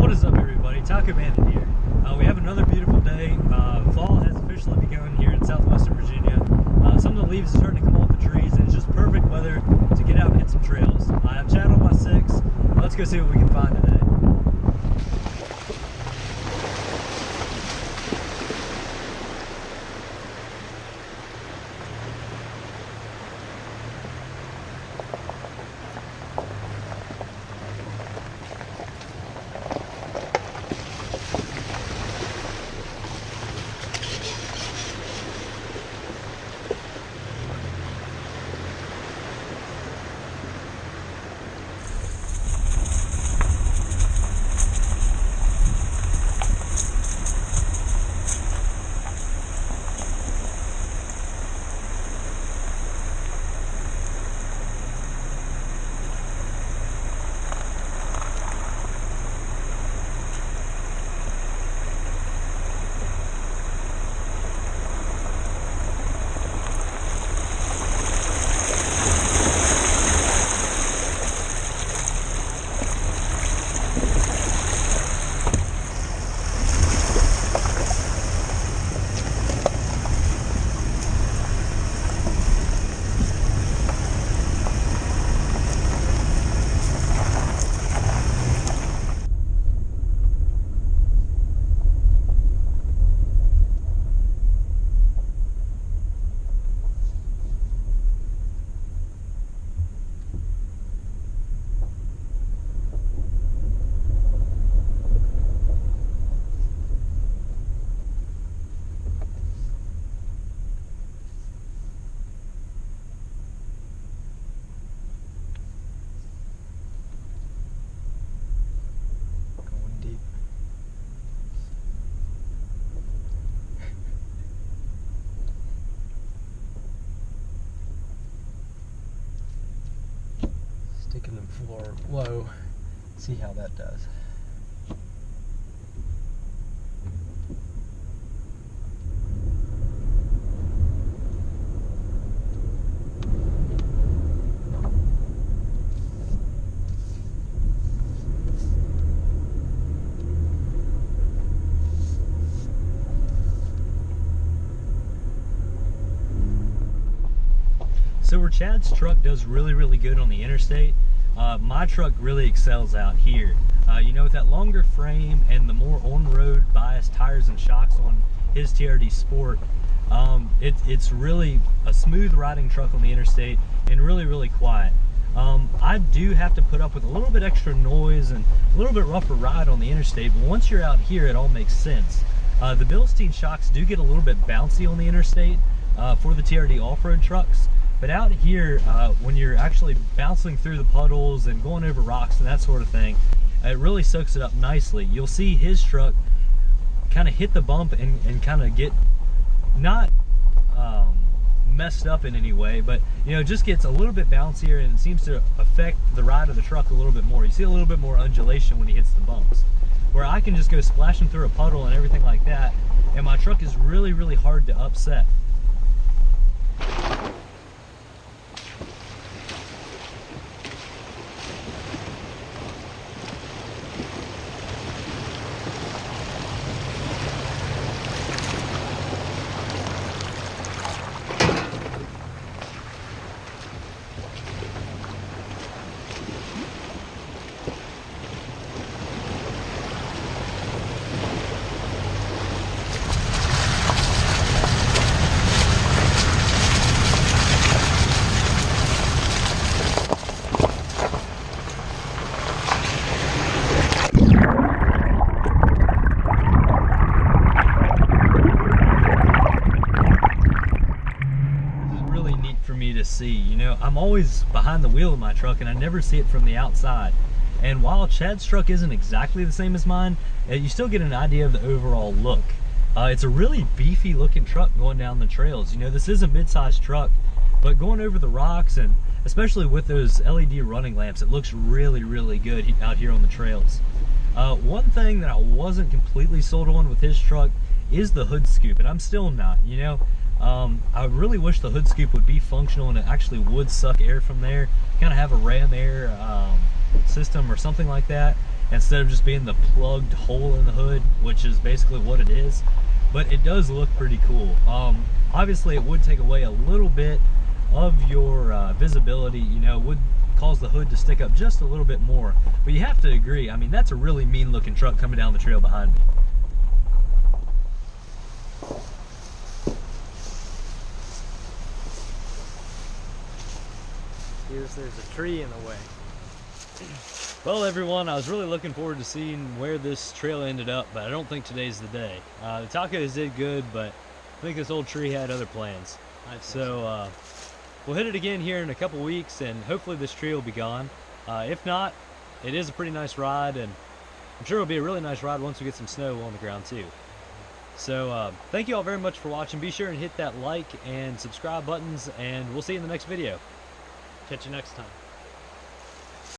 What is up, everybody? Tacoma TRD here. We have another beautiful day. Fall has officially begun here in southwestern Virginia. Some of the leaves are starting to come off the trees, and it's just perfect weather to get out and hit some trails. I have Chad on my 6. Let's go see what we can find today. Sticking them floor low, see how that does. So where Chad's truck does really good on the interstate, my truck really excels out here. You know, with that longer frame and the more on-road biased tires and shocks on his TRD Sport, it's really a smooth riding truck on the interstate and really quiet. I do have to put up with a little bit extra noise and a little bit rougher ride on the interstate, but once you're out here, it all makes sense. The Bilstein shocks do get a little bit bouncy on the interstate for the TRD off-road trucks. But out here, when you're actually bouncing through the puddles and going over rocks and that sort of thing, it really soaks it up nicely. You'll see his truck kind of hit the bump and kind of get not messed up in any way, but you know, just gets a little bit bouncier, and it seems to affect the ride of the truck a little bit more. You see a little bit more undulation when he hits the bumps, where I can just go splashing through a puddle and everything like that, and my truck is really hard to upset. To see, you know, I'm always behind the wheel of my truck and I never see it from the outside, and while Chad's truck isn't exactly the same as mine, you still get an idea of the overall look. It's a really beefy looking truck going down the trails. You know, this is a mid-sized truck, but going over the rocks, and especially with those LED running lamps, it looks really good out here on the trails. One thing that I wasn't completely sold on with his truck is the hood scoop, and I'm still not, you know. I really wish the hood scoop would be functional and it actually would suck air from there, kind of have a ram air system or something like that. instead of just being the plugged hole in the hood, which is basically what it is. But it does look pretty cool. Obviously it would take away a little bit of your visibility, you know, would cause the hood to stick up just a little bit more. But you have to agree, I mean, that's a really mean looking truck coming down the trail behind me. There's a tree in the way. Well, everyone, I was really looking forward to seeing where this trail ended up, but I don't think today's the day. The tacos did good, but I think this old tree had other plans. So we'll hit it again here in a couple weeks, and hopefully this tree will be gone. If not, it is a pretty nice ride, and I'm sure it'll be a really nice ride once we get some snow on the ground too. So thank you all very much for watching. Be sure and hit that like and subscribe buttons, and we'll see you in the next video. Catch you next time.